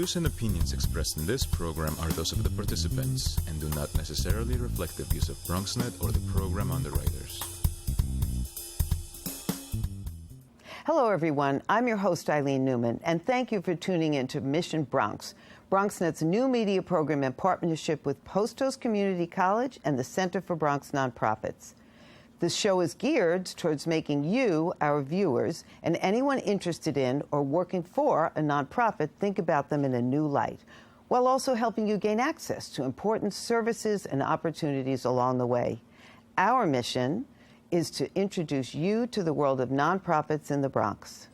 views and opinions expressed in this program are those of the participants and do not necessarily reflect the views of BronxNet or the program underwriters. Hello, everyone. I'm your host, Eileen Newman, and thank you for tuning in to Mission Bronx, BronxNet's new media program in partnership with Hostos Community College and the Center for Bronx Nonprofits. This show is geared towards making you, our viewers, and anyone interested in or working for a nonprofit think about them in a new light, while also helping you gain access to important services and opportunities along the way. Our mission is to introduce you to the world of nonprofits in the Bronx.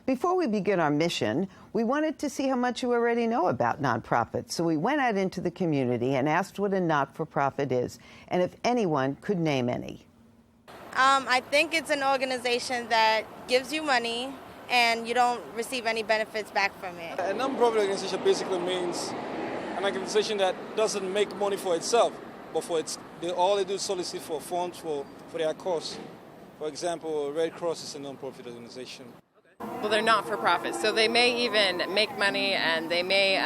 Before we begin our mission, we wanted to see how much you already know about nonprofits. So we went out into the community and asked what a not-for-profit is, and if anyone could name any. I think it's an organization that gives you money and you don't receive any benefits back from it. A non-profit organization basically means an organization that doesn't make money for itself, but for all they do is solicit for funds for their cause. For example, Red Cross is a non-profit organization. Well, they're not-for-profit, so they may even make money and they may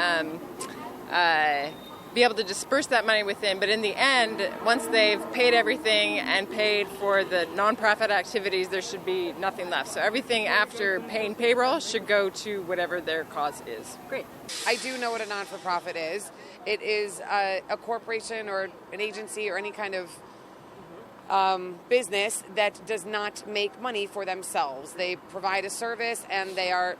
be able to disperse that money within, but in the end, once they've paid everything and paid for the nonprofit activities, there should be nothing left. So everything after paying payroll should go to whatever their cause is. Great. I do know what a non-for-profit is. It is a corporation or an agency or any kind of business that does not make money for themselves. They provide a service and they are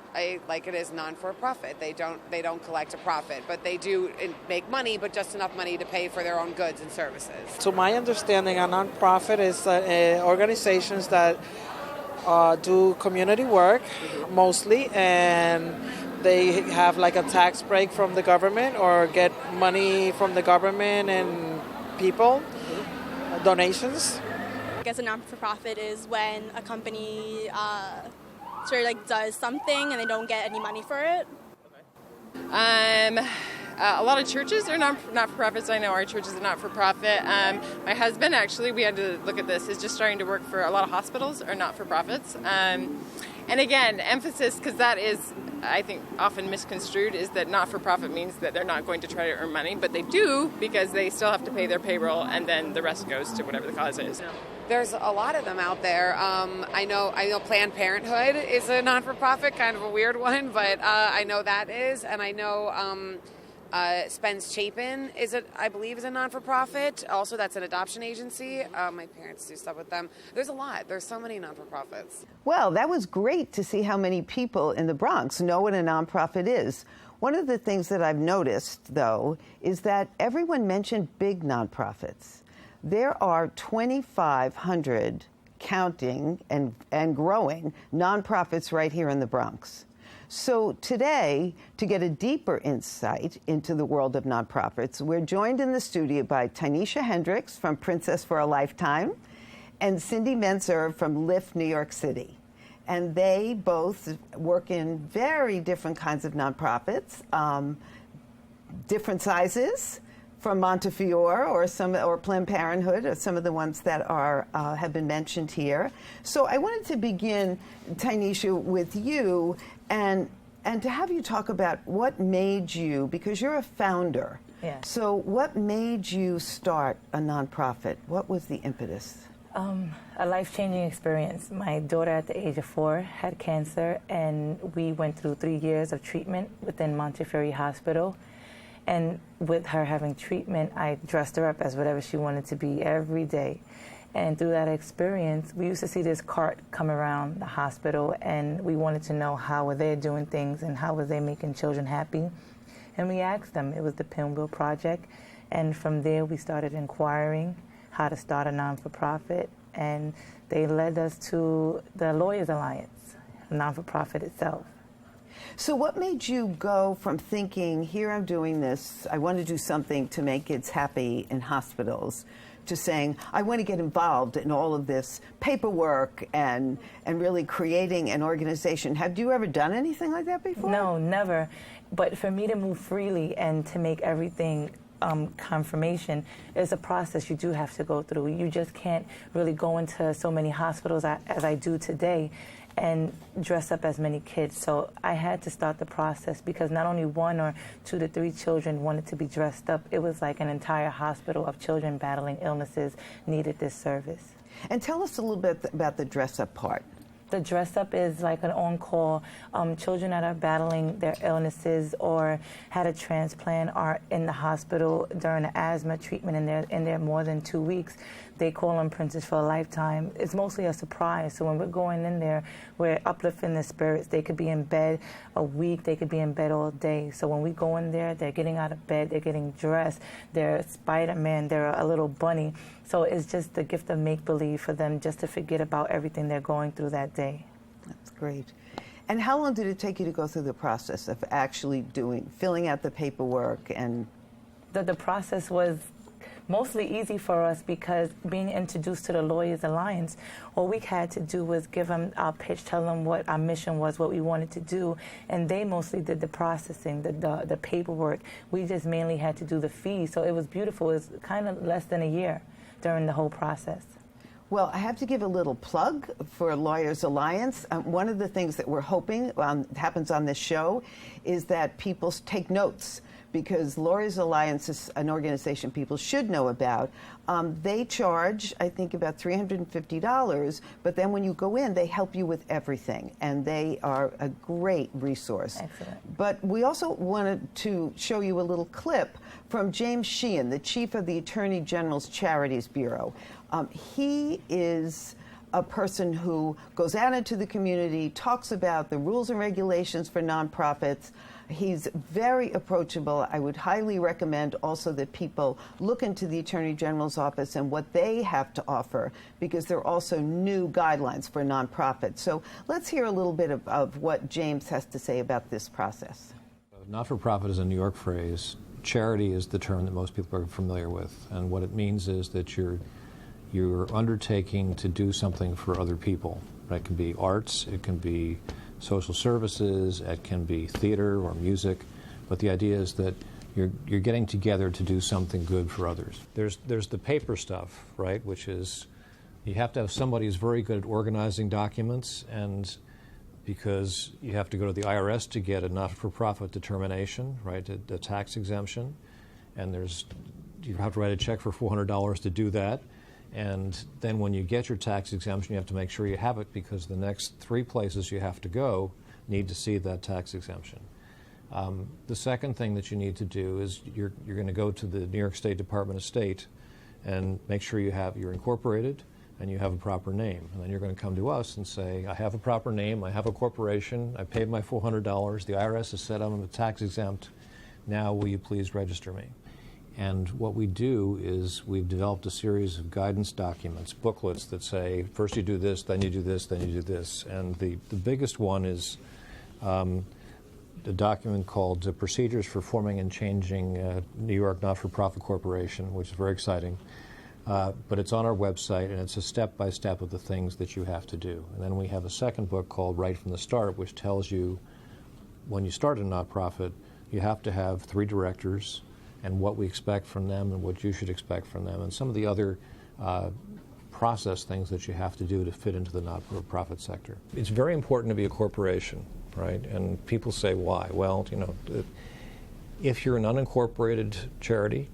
like it is non-for-profit. They don't collect a profit, but they do make money, but just enough money to pay for their own goods and services. To my understanding, a non-profit is organizations that do community work mostly, and they have like a tax break from the government or get money from the government and people. Donations. I guess a non-for-profit is when a company does something and they don't get any money for it. A lot of churches are not-for-profits. I know our church is a not-for-profit. My husband, actually, we had to look at this, is just starting to work for a lot of hospitals are not-for-profits. And again, emphasis, because that is, I think, often misconstrued, is that not-for-profit means that they're not going to try to earn money, but they do because they still have to pay their payroll, and then the rest goes to whatever the cause is. There's a lot of them out there. I know Planned Parenthood is a non-for-profit, kind of a weird one, but I know that is, and I know Spence Chapin I believe is a non-for-profit. Also, that's an adoption agency. My parents do stuff with them. There's a lot. There's so many non-for-profits. Well, that was great to see how many people in the Bronx know what a nonprofit is. One of the things that I've noticed, though, is that everyone mentioned big nonprofits. There are 2,500 counting and growing nonprofits right here in the Bronx. So today, to get a deeper insight into the world of nonprofits, we're joined in the studio by Tanisha Hendricks from Princess for a Lifetime and Cindy Menzer from Lift New York City. And they both work in very different kinds of nonprofits, different sizes, from Montefiore or Planned Parenthood, or some of the ones that have been mentioned here. So I wanted to begin, Tanisha, with you and to have you talk about what made you, because you're a founder. Yeah. So what made you start a nonprofit? What was the impetus? A life-changing experience. My daughter at the age of 4 had cancer, and we went through 3 years of treatment within Montefiore Hospital. And with her having treatment, I dressed her up as whatever she wanted to be every day. And through that experience, we used to see this cart come around the hospital, and we wanted to know how were they doing things and how were they making children happy. And we asked them. It was the Pinwheel Project. And from there, we started inquiring how to start a non-for-profit. And they led us to the Lawyers Alliance, a non-for-profit itself. So what made you go from thinking, here I'm doing this, I want to do something to make kids happy in hospitals, to saying, I want to get involved in all of this paperwork and really creating an organization. Have you ever done anything like that before? No, never. But for me to move freely and to make everything confirmation is a process you do have to go through. You just can't really go into so many hospitals as I do today and dress up as many kids. So I had to start the process because not only 1 or 2 to 3 children wanted to be dressed up, it was like an entire hospital of children battling illnesses needed this service. And tell us a little bit about the dress-up part. The dress-up is like an on-call. Children that are battling their illnesses or had a transplant are in the hospital during the asthma treatment and they're in there more than 2 weeks. They call them Princess for a Lifetime. It's mostly a surprise. So when we're going in there, we're uplifting their spirits. They could be in bed a week. They could be in bed all day. So when we go in there, they're getting out of bed. They're getting dressed. They're Spider-Man. They're a little bunny. So it's just the gift of make-believe for them just to forget about everything they're going through that day. That's great. And how long did it take you to go through the process of actually filling out the paperwork? And the process was mostly easy for us because being introduced to the Lawyers Alliance, all we had to do was give them our pitch, tell them what our mission was, what we wanted to do, and they mostly did the processing, the paperwork. We just mainly had to do the fees, so it was beautiful. It was kind of less than a year during the whole process. Well, I have to give a little plug for Lawyers Alliance. One of the things that we're hoping happens on this show is that people take notes, because Lawyers Alliance is an organization people should know about. They charge, I think, about $350, but then when you go in, they help you with everything, and they are a great resource. Excellent. But we also wanted to show you a little clip from James Sheehan, the chief of the Attorney General's Charities Bureau. He is a person who goes out into the community, talks about the rules and regulations for nonprofits. He's very approachable. I would highly recommend also that people look into the Attorney General's office and what they have to offer, because there are also new guidelines for nonprofits. So let's hear a little bit of what James has to say about this process. Not-for-profit is a New York phrase. Charity is the term that most people are familiar with, and what it means is that you're undertaking to do something for other people. That can be arts, it can be social services, it can be theater or music, but the idea is that you're getting together to do something good for others. There's the paper stuff, right, which is you have to have somebody who's very good at organizing documents, and because you have to go to the IRS to get a not-for-profit determination, right, a tax exemption, and you have to write a check for $400 to do that. And then when you get your tax exemption, you have to make sure you have it, because the next 3 places you have to go need to see that tax exemption. The second thing that you need to do is you're going to go to the New York State Department of State and make sure you're incorporated and you have a proper name. And then you're going to come to us and say, I have a proper name, I have a corporation, I paid my $400, the IRS has said I'm a tax exempt, now will you please register me? And what we do is we've developed a series of guidance documents, booklets that say, first you do this, then you do this, then you do this. And the biggest one is the document called Procedures for Forming and Changing New York Not-for-Profit Corporation, which is very exciting. But it's on our website, and it's a step-by-step of the things that you have to do. And then we have a second book called Right from the Start, which tells you when you start a nonprofit, you have to have 3 directors, and what we expect from them and what you should expect from them, and some of the other process things that you have to do to fit into the not-for-profit sector. It's very important to be a corporation, right? And people say, why? Well, if you're an unincorporated charity,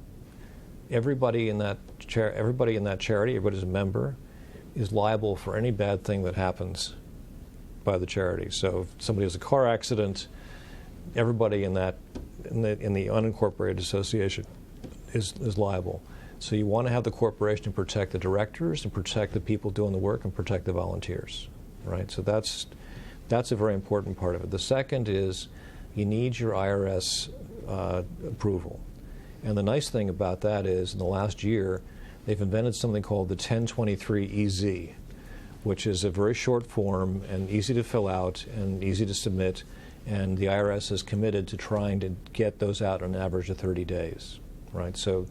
everybody in that charity, everybody's a member, is liable for any bad thing that happens by the charity. So if somebody has a car accident, everybody in the unincorporated association is liable. So you want to have the corporation to protect the directors and protect the people doing the work and protect the volunteers, right? So that's a very important part of it. The second is you need your IRS approval. And the nice thing about that is in the last year they've invented something called the 1023-EZ, which is a very short form and easy to fill out and easy to submit. And the IRS is committed to trying to get those out on an average of 30 days, right? So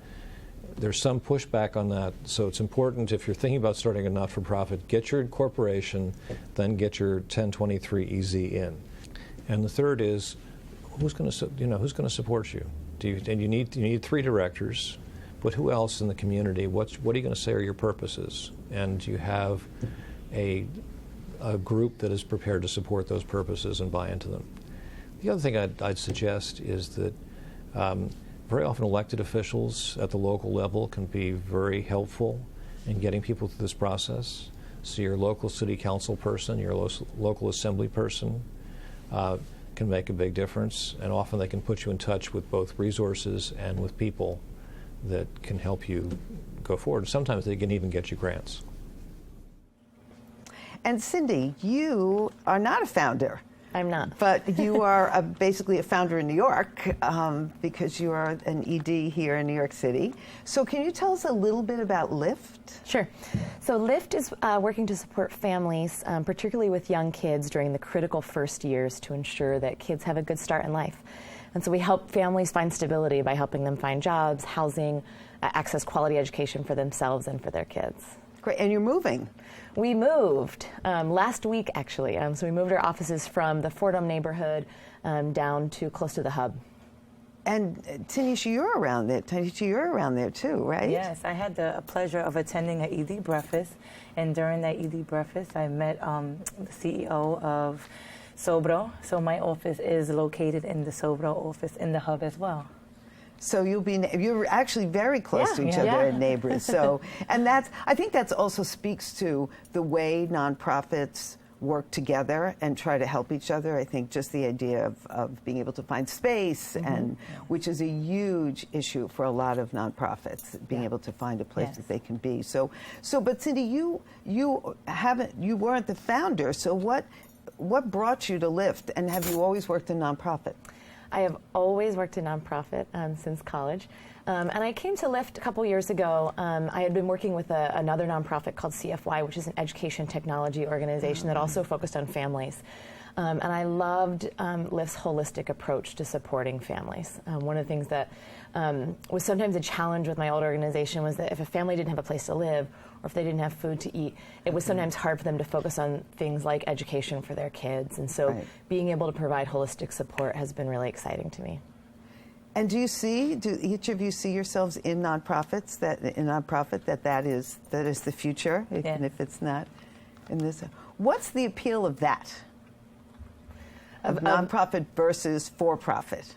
There's some pushback on that, so it's important if you're thinking about starting a not-for-profit, get your incorporation, then get your 1023-EZ in. And the third is, who's going to support you? You need 3 directors, but who else in the community? What are you going to say are your purposes? And you have a group that is prepared to support those purposes and buy into them. The other thing I'd suggest is that very often elected officials at the local level can be very helpful in getting people through this process. So your local city council person, your local assembly person can make a big difference, and often they can put you in touch with both resources and with people that can help you go forward. Sometimes they can even get you grants. And Cindy, you are not a founder. I'm not. But you are basically a founder in New York because you are an ED here in New York City. So can you tell us a little bit about LIFT? Sure. So LIFT is working to support families, particularly with young kids during the critical first years, to ensure that kids have a good start in life. And so we help families find stability by helping them find jobs, housing, access quality education for themselves and for their kids. Great. And you're moving. We moved last week, actually. So we moved our offices from the Fordham neighborhood down to close to the hub. And Tanisha, you're around there. Tanisha, you're around there too, right? Yes, I had the pleasure of attending an ED breakfast, and during that ED breakfast, I met the CEO of Sobro. So my office is located in the Sobro office in the hub as well. So you're actually very close to each other and neighbors. So, and I think that also speaks to the way nonprofits work together and try to help each other. I think just the idea of being able to find space, and which is a huge issue for a lot of nonprofits, being able to find a place that they can be. So, but Cindy, you weren't the founder. So what brought you to LIFT, and have you always worked in nonprofit? I have always worked in nonprofit since college. And I came to LIFT a couple years ago. I had been working with another nonprofit called CFY, which is an education technology organization that also focused on families. And I loved LIFT's holistic approach to supporting families. One of the things that was sometimes a challenge with my old organization was that if a family didn't have a place to live, or if they didn't have food to eat, it was sometimes hard for them to focus on things like education for their kids. And so being able to provide holistic support has been really exciting to me. And do each of you see yourselves in nonprofits, that is the future, even if it's not in this? What's the appeal of that? Of nonprofit versus for-profit?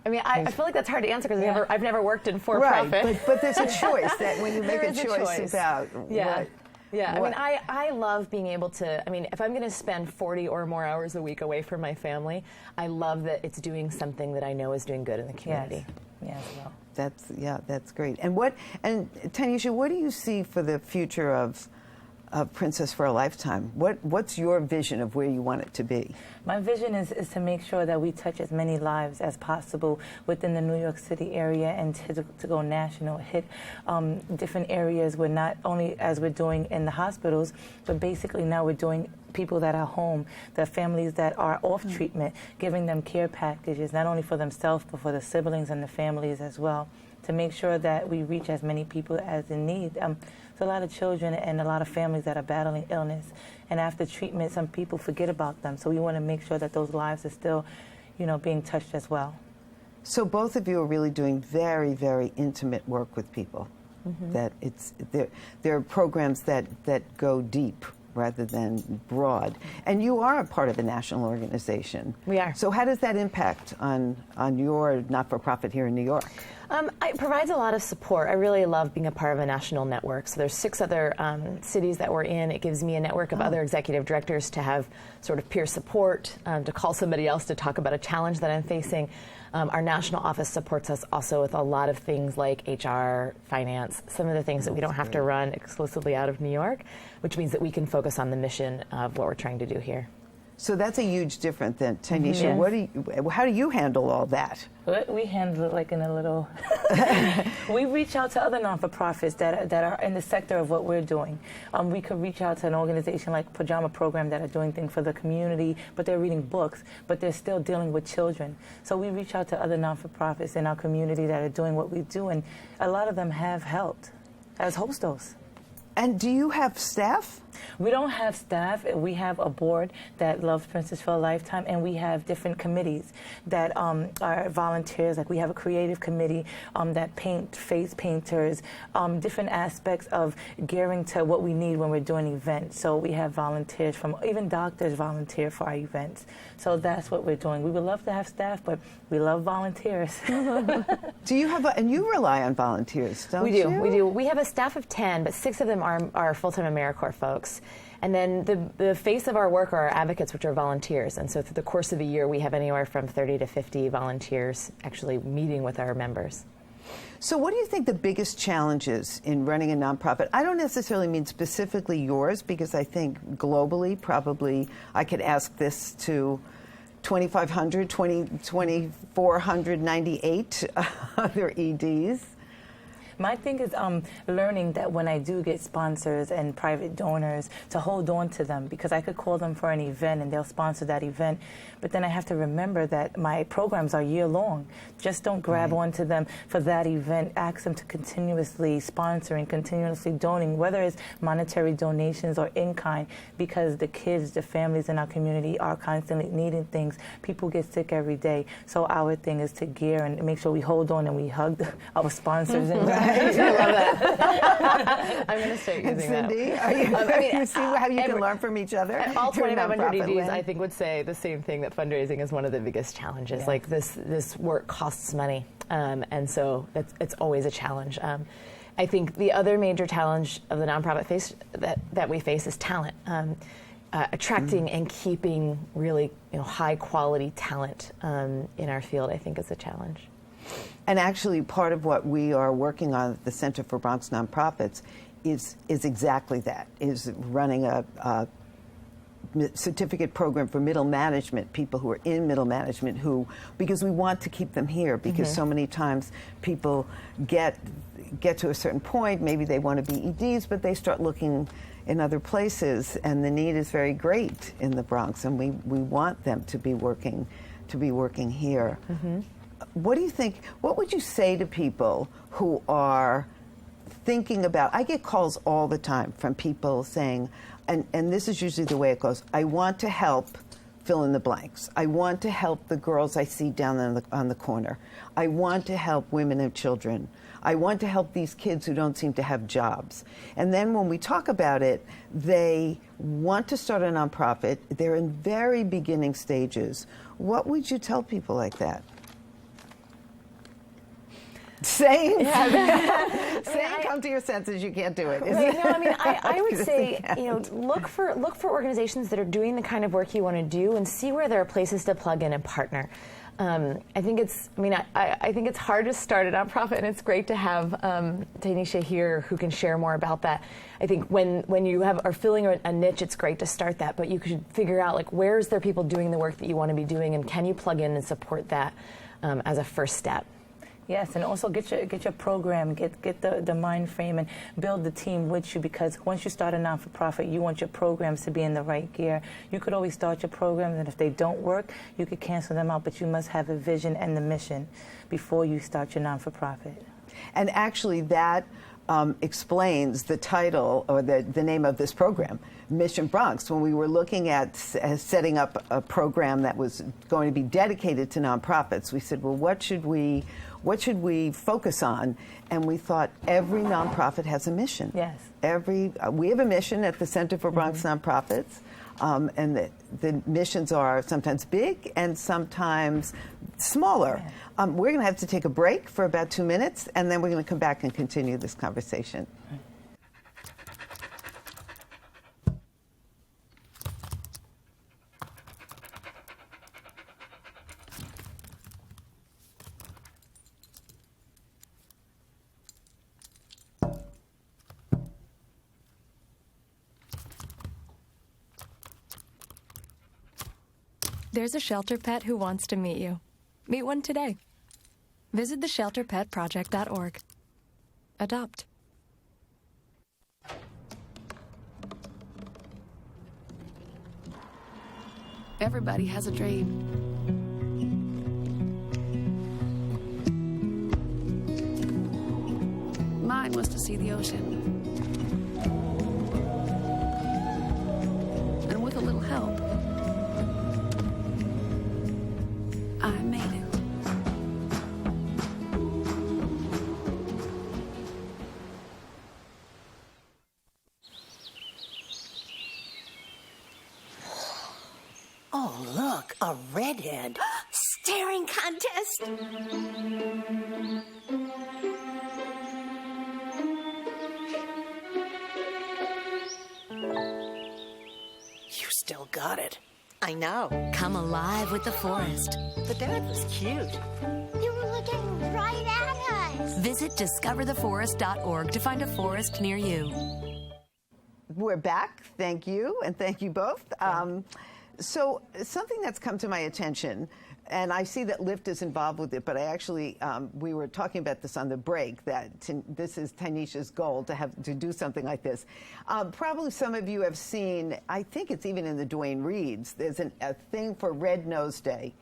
I mean, I feel like that's hard to answer because I've never worked in for-profit. Right, but there's a choice that when you make a choice about what. Yeah, I mean, I love being able to, I mean, if I'm going to spend 40 or more hours a week away from my family, I love that it's doing something that I know is doing good in the community. Yes, well. That's great. And Tanisha, what do you see for the future of Princess for a Lifetime? What's your vision of where you want it to be? My vision is to make sure that we touch as many lives as possible within the New York City area, and to go national, hit different areas where not only as we're doing in the hospitals, but basically now we're doing people that are home, the families that are off treatment, giving them care packages, not only for themselves, but for the siblings and the families as well, to make sure that we reach as many people as in need. There's a lot of children and a lot of families that are battling illness, and after treatment, some people forget about them. So we want to make sure that those lives are still, being touched as well. So both of you are really doing very, very intimate work with people. That there are programs that go deep rather than broad. And you are a part of a national organization. We are. So how does that impact on your not-for-profit here in New York? It provides a lot of support. I really love being a part of a national network. So there's 6 other cities that we're in. It gives me a network of other executive directors to have sort of peer support, to call somebody else to talk about a challenge that I'm facing. Our national office supports us also with a lot of things like HR, finance, some of the things that we don't have to run exclusively out of New York, which means that we can focus on the mission of what we're trying to do here. So that's a huge difference then. Tanisha, how do you handle all that? We handle it like in a little We reach out to other non-for-profits that are in the sector of what we're doing. We could reach out to an organization like Pajama Program that are doing things for the community, but they're reading books, but they're still dealing with children. So we reach out to other non-for-profits in our community that are doing what we do, and a lot of them have helped as Hostos. And do you have staff? We don't have staff. We have a board that loves Princess for a lifetime, and we have different committees that are volunteers. Like we have a creative committee that paint, face painters, different aspects of gearing to what we need when we're doing events. So we have volunteers from, even doctors volunteer for our events. So that's what we're doing. We would love to have staff, but we love volunteers. Do you have, and you rely on volunteers, don't you? We do. We have a staff of 10, but 6 of them are full-time AmeriCorps folks. And then the face of our work are our advocates, which are volunteers. And so through the course of the year, we have anywhere from 30 to 50 volunteers actually meeting with our members. So what do you think the biggest challenge is in running a nonprofit? I don't necessarily mean specifically yours, because I think globally, probably I could ask this to 2,498 other EDs. My thing is learning that when I do get sponsors and private donors, to hold on to them, because I could call them for an event and they'll sponsor that event, but then I have to remember that my programs are year-long. Just don't grab onto them for that event. Ask them to continuously sponsor and continuously donating, whether it's monetary donations or in-kind, because the kids, the families in our community are constantly needing things. People get sick every day. So our thing is to gear and make sure we hold on and we hug our sponsors. And I love that. I'm going to start using Cindy, that. You see how you can learn from each other? All 2,500 EDs, land. I think, would say the same thing, that fundraising is one of the biggest challenges. Yeah. Like this work costs money, and so it's always a challenge. I think the other major challenge of the nonprofit that we face is talent. Attracting and keeping really high quality talent in our field, I think, is a challenge. And actually, part of what we are working on at the Center for Bronx Nonprofits is exactly that, is running a certificate program for middle management, people who are in middle management, because we want to keep them here, because so many times people get to a certain point, maybe they want to be EDs, but they start looking in other places, and the need is very great in the Bronx, and we want them to be working here. What do you think, what would you say to people who are thinking about, I get calls all the time from people saying, and this is usually the way it goes, I want to help fill in the blanks. I want to help the girls I see down on the corner. I want to help women and children. I want to help these kids who don't seem to have jobs. And then when we talk about it, they want to start a nonprofit. They're in very beginning stages. What would you tell people like that? Saying come to your senses, you can't do it. Right. No, I mean, I would say, look for organizations that are doing the kind of work you want to do, and see where there are places to plug in and partner. I think it's hard to start a nonprofit, and it's great to have Tanisha here who can share more about that. I think when you are filling a niche, it's great to start that, but you could figure out, like, where is there people doing the work that you want to be doing, and can you plug in and support that as a first step? Yes, and also get your program, get the mind frame, and build the team with you, because once you start a non-for-profit, you want your programs to be in the right gear. You could always start your programs, and if they don't work, you could cancel them out, but you must have a vision and the mission before you start your non-for-profit. And actually that explains the title, or the name of this program, Mission Bronx. When we were looking at setting up a program that was going to be dedicated to nonprofits, we said, well, what should we focus on? And we thought every nonprofit has a mission. Yes. We have a mission at the Center for Bronx Nonprofits, and the missions are sometimes big and sometimes smaller. Yeah. We're going to have to take a break for about 2 minutes, and then we're going to come back and continue this conversation. There's a shelter pet who wants to meet you. Meet one today. visit theshelterpetproject.org. Adopt. Everybody has a dream. Mine was to see the ocean. And with a little help, I made it. Oh, look, a redhead. Staring contest. You still got it. I know. Come alive with the forest. The dad was cute. They were looking right at us. Visit discovertheforest.org to find a forest near you. We're back. Thank you, and thank you both. So something that's come to my attention, and I see that Lyft is involved with it, but I actually, we were talking about this on the break, that this is Tanisha's goal to do something like this. Probably some of you have seen, I think it's even in the Duane Reads, there's a thing for Red Nose Day.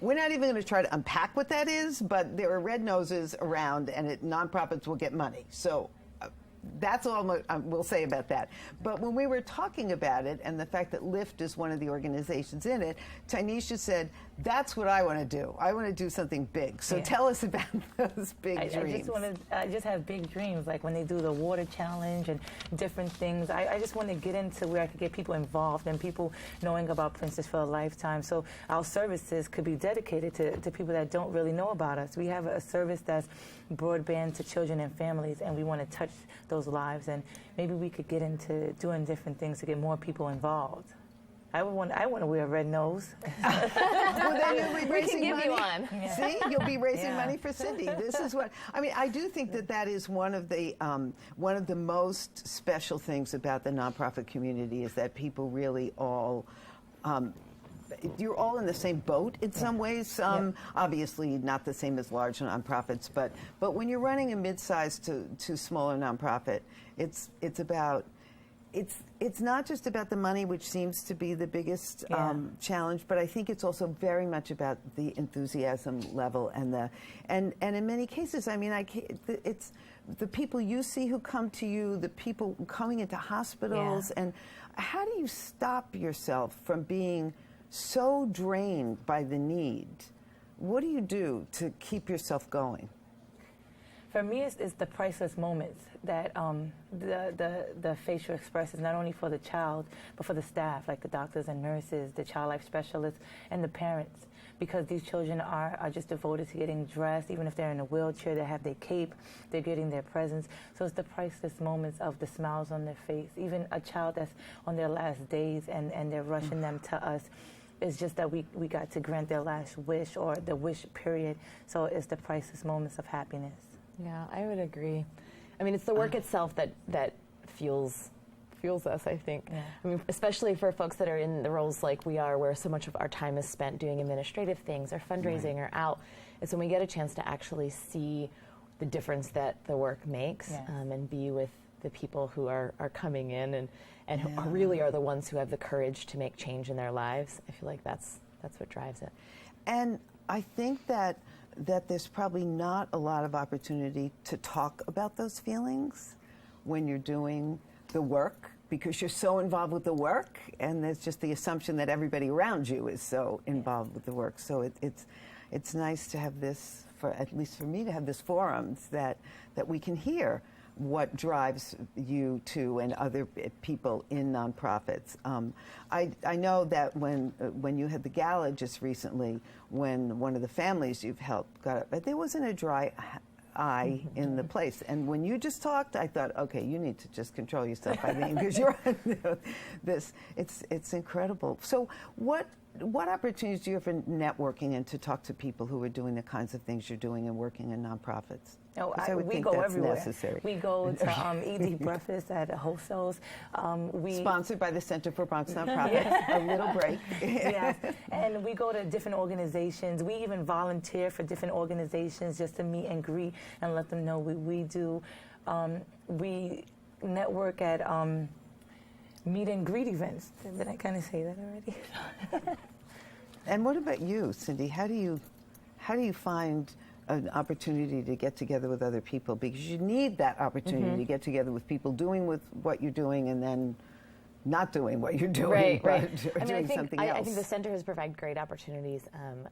We're not even going to try to unpack what that is, but there are red noses around, and nonprofits will get money. So that's all we'll say about that. But when we were talking about it and the fact that Lyft is one of the organizations in it, Tanisha said, that's what I want to do. I want to do something big. So tell us about those big dreams. I just have big dreams, like when they do the water challenge and different things. I just want to get into where I could get people involved and people knowing about Princess for a lifetime. So our services could be dedicated to people that don't really know about us. We have a service that's broadband to children and families, and we want to touch those lives, and maybe we could get into doing different things to get more people involved. I want to wear a red nose. Well, then you'll be raising give money. you one. Yeah. See, you'll be raising money for Cindy. This is what I mean. I do think that is one of the most special things about the nonprofit community is that people really all. You're all in the same boat in some ways. Obviously, not the same as large nonprofits, but when you're running a mid-sized to smaller nonprofit, it's not just about the money, which seems to be the biggest challenge, but I think it's also very much about the enthusiasm level and in many cases, I mean, it's the people you see who come to you, the people coming into hospitals, and how do you stop yourself from being so drained by the need? What do you do to keep yourself going? For me, it's the priceless moments that the facial expressions, not only for the child, but for the staff, like the doctors and nurses, the child life specialists, and the parents. Because these children are just devoted to getting dressed. Even if they're in a wheelchair, they have their cape, they're getting their presents. So it's the priceless moments of the smiles on their face. Even a child that's on their last days and they're rushing them to us. It's just that we got to grant their last wish or the wish period. So it's the priceless moments of happiness. Yeah, I would agree. I mean, it's the work itself that fuels us, I think. Yeah. I mean, especially for folks that are in the roles like we are, where so much of our time is spent doing administrative things or fundraising or out. It's when we get a chance to actually see the difference that the work makes and be with the people who are coming in and who really are the ones who have the courage to make change in their lives. I feel like that's what drives it. And I think that there's probably not a lot of opportunity to talk about those feelings when you're doing the work, because you're so involved with the work, and there's just the assumption that everybody around you is so involved with the work. So it's nice to have this, at least for me, to have this forums that we can hear what drives you to and other people in nonprofits. I know that when you had the gala just recently, when one of the families you've helped got up, there wasn't a dry eye in the place. And when you just talked, I thought, okay, you need to just control yourself, I think, because you're on this. It's incredible. So what what opportunities do you have for networking and to talk to people who are doing the kinds of things you're doing and working in nonprofits? No, I would we think go that's everywhere. necessary. We go to ED breakfast at Hostos. Sponsored by the Center for Bronx Nonprofits. A little break. Yes, and we go to different organizations. We even volunteer for different organizations just to meet and greet and let them know what we do. We network at meet and greet events. Did I kind of say that already? And what about you, Cindy? How do you find an opportunity to get together with other people? Because you need that opportunity to get together with people doing with what you're doing and then not doing what you're doing, right. Or doing something else. I think the center has provided great opportunities,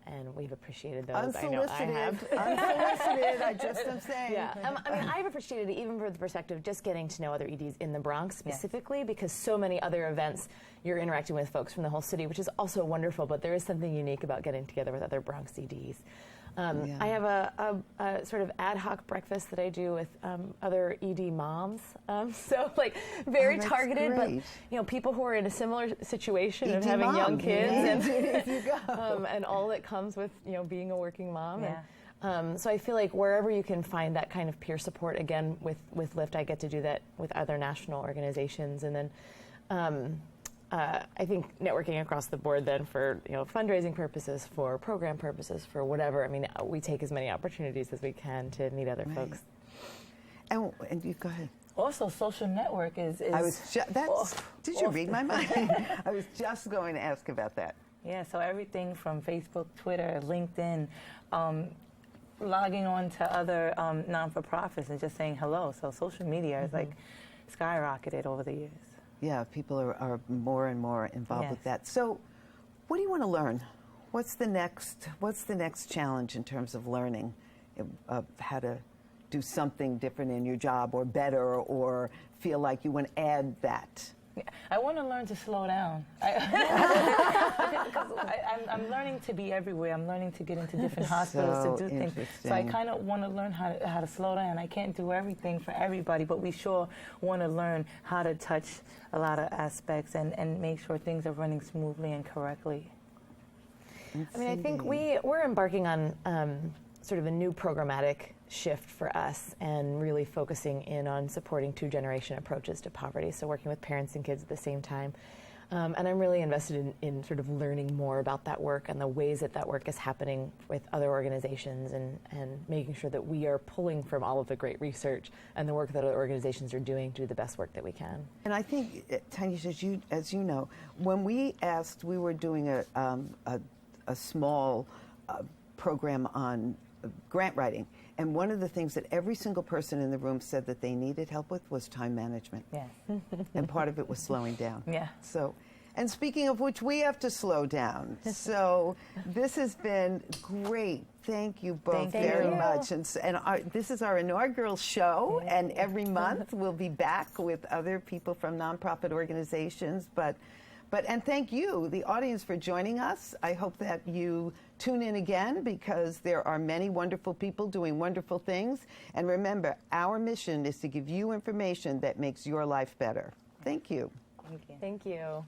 and we've appreciated those. Unsolicited, I just am saying. Yeah. I mean, I've appreciated it even from the perspective of just getting to know other EDs in the Bronx specifically, because so many other events you're interacting with folks from the whole city, which is also wonderful, but there is something unique about getting together with other Bronx EDs. I have a sort of ad hoc breakfast that I do with other ED moms. So like very targeted, great. but people who are in a similar situation of ED having mom. young kids and, and all that comes with being a working mom. Yeah. And, so I feel like wherever you can find that kind of peer support, again with Lyft, I get to do that with other national organizations, and then. I think networking across the board then for fundraising purposes, for program purposes, for whatever. I mean, we take as many opportunities as we can to meet other folks. And you go ahead. Also, social network is I was did you read my mind? I was just going to ask about that. Yeah, so everything from Facebook, Twitter, LinkedIn, logging on to other non-for-profits and just saying hello. So social media is like skyrocketed over the years. Yeah, people are more and more involved with that. So, what do you want to learn? What's the next challenge in terms of learning of how to do something different in your job or better, or feel like you want to add that? I want to learn to slow down. I'm learning to be everywhere. I'm learning to get into different hospitals to do things. So I kind of want to learn how to slow down. I can't do everything for everybody, but we sure want to learn how to touch a lot of aspects and make sure things are running smoothly and correctly. I mean, I think we're embarking on sort of a new programmatic shift for us, and really focusing in on supporting two-generation approaches to poverty, so working with parents and kids at the same time. And I'm really invested in sort of learning more about that work and the ways that work is happening with other organizations, and making sure that we are pulling from all of the great research and the work that other organizations are doing to do the best work that we can. And I think, Tanya, as you know, when we were doing a small program on grant writing, and one of the things that every single person in the room said that they needed help with was time management. Yeah. And part of it was slowing down. Yeah. So, and speaking of which, we have to slow down. So this has been great. Thank you both very much. And this is our inaugural show, and every month we'll be back with other people from nonprofit organizations. And thank you, the audience, for joining us. I hope that you tune in again, because there are many wonderful people doing wonderful things. And remember, our mission is to give you information that makes your life better. Thank you. Thank you. Thank you.